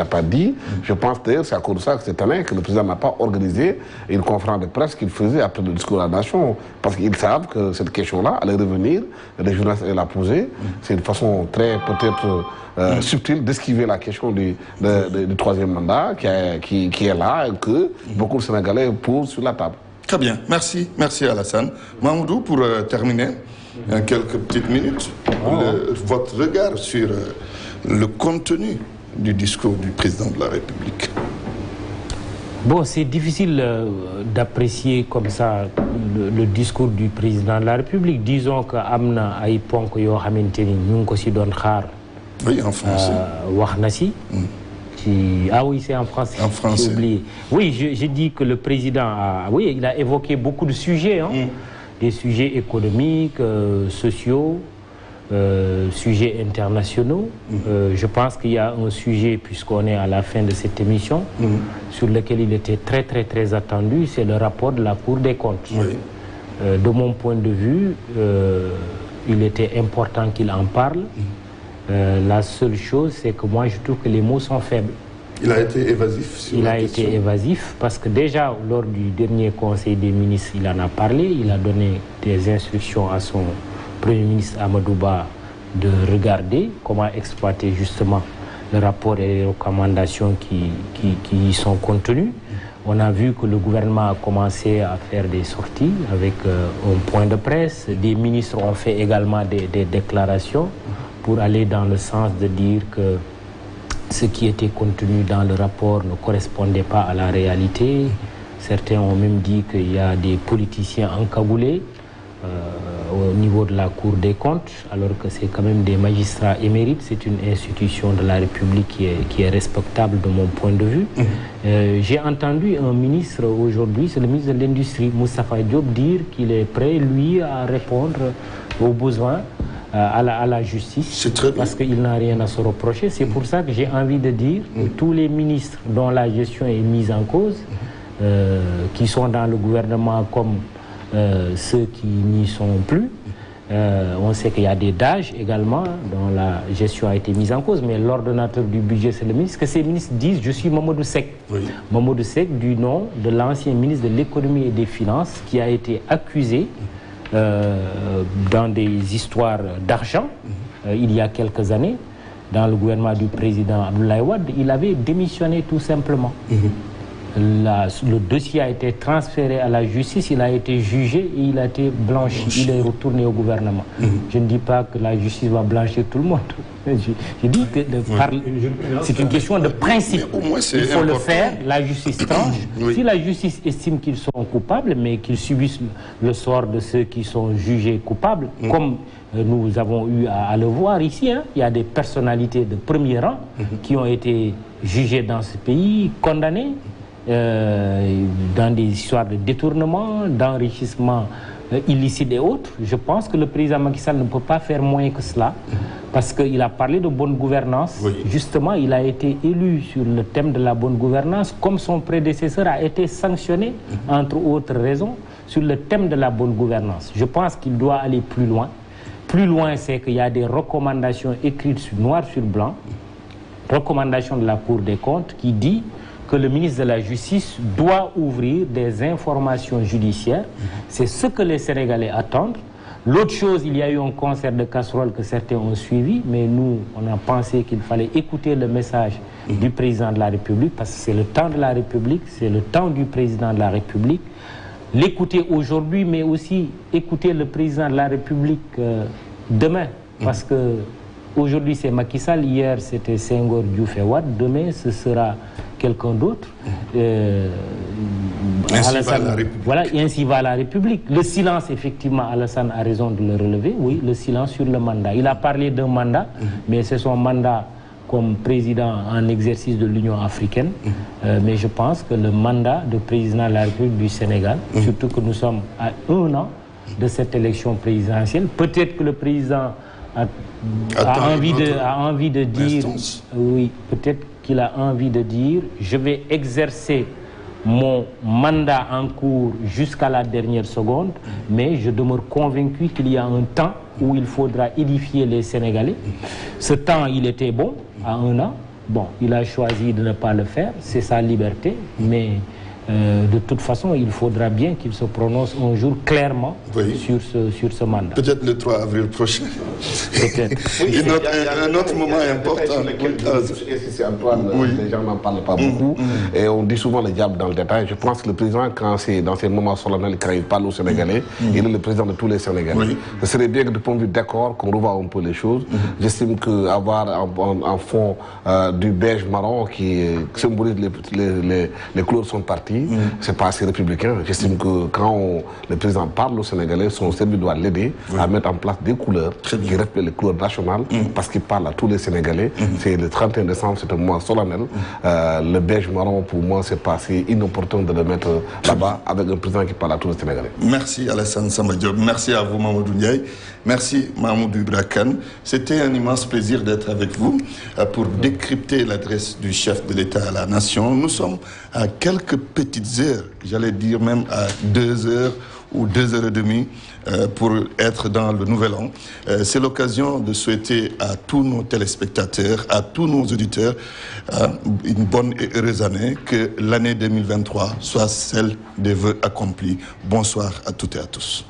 n'a pas dit. Je pense d'ailleurs c'est à cause de ça que cette année que le président n'a pas organisé une conférence de presse qu'il faisait après le discours à la nation. Parce qu'ils savent que cette question-là allait revenir, les journalistes allaient la poser. C'est une façon très peut-être subtile d'esquiver la question du troisième mandat qui est là et que beaucoup de Sénégalais posent sur la table. Très bien, merci Alassane. Mamoudou, pour terminer, quelques petites minutes, votre regard sur le contenu du discours du président de la République. Bon, c'est difficile d'apprécier comme ça le discours du président de la République. Disons que amna ay ponk yo xamanteni ñu ko ci doon xaar. Oui, en français. Wax na ci. Ah oui, c'est en français. En français. J'ai oublié. Oui, je dis que le président il a évoqué beaucoup de sujets, hein, des sujets économiques, sociaux, sujets internationaux. Je pense qu'il y a un sujet, puisqu'on est à la fin de cette émission, sur lequel il était très très très attendu, c'est le rapport de la Cour des comptes. Oui. De mon point de vue, il était important qu'il en parle. La seule chose, c'est que moi, je trouve que les mots sont faibles. Il a été évasif sur Il la a question. été évasif parce que déjà, lors du dernier Conseil des ministres, il en a parlé. Il a donné des instructions à son Premier ministre Amadouba de regarder comment exploiter justement le rapport et les recommandations qui y sont contenues. On a vu que le gouvernement a commencé à faire des sorties avec un point de presse. Des ministres ont fait également des déclarations pour aller dans le sens de dire que ce qui était contenu dans le rapport ne correspondait pas à la réalité. Certains ont même dit qu'il y a des politiciens encagoulés au niveau de la Cour des comptes, alors que c'est quand même des magistrats émérites. C'est une institution de la République qui est respectable de mon point de vue. J'ai entendu un ministre aujourd'hui, c'est le ministre de l'Industrie, Moustapha Diop, dire qu'il est prêt, lui, à répondre aux besoins à la justice, parce qu'il n'a rien à se reprocher. C'est pour ça que j'ai envie de dire que tous les ministres dont la gestion est mise en cause, qui sont dans le gouvernement comme ceux qui n'y sont plus, on sait qu'il y a des DAGE également dont la gestion a été mise en cause, mais l'ordonnateur du budget, c'est le ministre. Que ces ministres disent, je suis Mamadou Seck. Oui. Mamadou Seck, du nom de l'ancien ministre de l'économie et des finances, qui a été accusé dans des histoires d'argent il y a quelques années dans le gouvernement du président Abdoulaye Wade. Il avait démissionné tout simplement. Le dossier a été transféré à la justice, il a été jugé et il a été blanchi. Il est retourné au gouvernement. Je ne dis pas que la justice va blanchir tout le monde. Je dis que c'est une question de principe. Il faut le faire, la justice tranche. Si la justice estime qu'ils sont coupables, mais qu'ils subissent le sort de ceux qui sont jugés coupables, comme nous avons eu à le voir ici, hein, il y a des personnalités de premier rang qui ont été jugées dans ce pays, condamnées, dans des histoires de détournement, d'enrichissement illicite et autres. Je pense que le président Macky Sall ne peut pas faire moins que cela, parce qu'il a parlé de bonne gouvernance. Justement, il a été élu sur le thème de la bonne gouvernance, comme son prédécesseur a été sanctionné, entre autres raisons, sur le thème de la bonne gouvernance. Je pense qu'il doit aller plus loin. Plus loin, c'est qu'il y a des recommandations écrites noir sur blanc, recommandations de la Cour des comptes qui dit que le ministre de la Justice doit ouvrir des informations judiciaires. C'est ce que les Sénégalais attendent. L'autre chose, il y a eu un concert de casseroles que certains ont suivi, mais nous, on a pensé qu'il fallait écouter le message du président de la République, parce que c'est le temps de la République, c'est le temps du président de la République. L'écouter aujourd'hui, mais aussi écouter le président de la République demain, parce que aujourd'hui c'est Macky Sall, hier c'était Senghor, Diouf et Wade, demain ce sera quelqu'un d'autre. Voilà, et ainsi va la République. Le silence, effectivement, Alassane a raison de le relever, oui, le silence sur le mandat. Il a parlé d'un mandat, mais c'est son mandat comme président en exercice de l'Union africaine. Mais je pense que le mandat de président de la République du Sénégal, surtout que nous sommes à 1 an de cette élection présidentielle, peut-être que le président a envie de dire, oui, peut-être qu'il a envie de dire, je vais exercer mon mandat en cours jusqu'à la dernière seconde, mais je demeure convaincu qu'il y a un temps où il faudra édifier les Sénégalais. Ce temps, il était bon, à 1 an, bon, il a choisi de ne pas le faire, c'est sa liberté, mais de toute façon, il faudra bien qu'il se prononce un jour clairement sur ce mandat. Peut-être le 3 avril prochain. Peut-être. Un autre moment important. Les gens n'en parlent pas beaucoup. Et on dit souvent le diable dans le détail. Je pense que le président, quand c'est dans ces moments solennels, quand il parle aux Sénégalais, il est le président de tous les Sénégalais. Ce serait bien que du point de vue d'accord, qu'on revoie un peu les choses. J'estime qu'avoir en fond du beige marron qui symbolise les couleurs de son parti, c'est pas assez républicain. J'estime que quand le président parle aux Sénégalais, son service doit l'aider à mettre en place des couleurs qui reflètent les couleurs nationales, parce qu'il parle à tous les Sénégalais. C'est le 31 décembre, c'est un mois solennel. Le beige marron, pour moi, c'est pas assez inopportun de le mettre là-bas avec un président qui parle à tous les Sénégalais. Merci Alassane Samba Diop. Merci à vous Mamadou Ndiaye. Merci Mahmoudou Ibra Kane. C'était un immense plaisir d'être avec vous pour décrypter l'adresse du chef de l'État à la nation. Nous sommes à quelques petites heures, j'allais dire même à 2 heures ou 2h30 pour être dans le nouvel an. C'est l'occasion de souhaiter à tous nos téléspectateurs, à tous nos auditeurs, une bonne et heureuse année, que l'année 2023 soit celle des vœux accomplis. Bonsoir à toutes et à tous.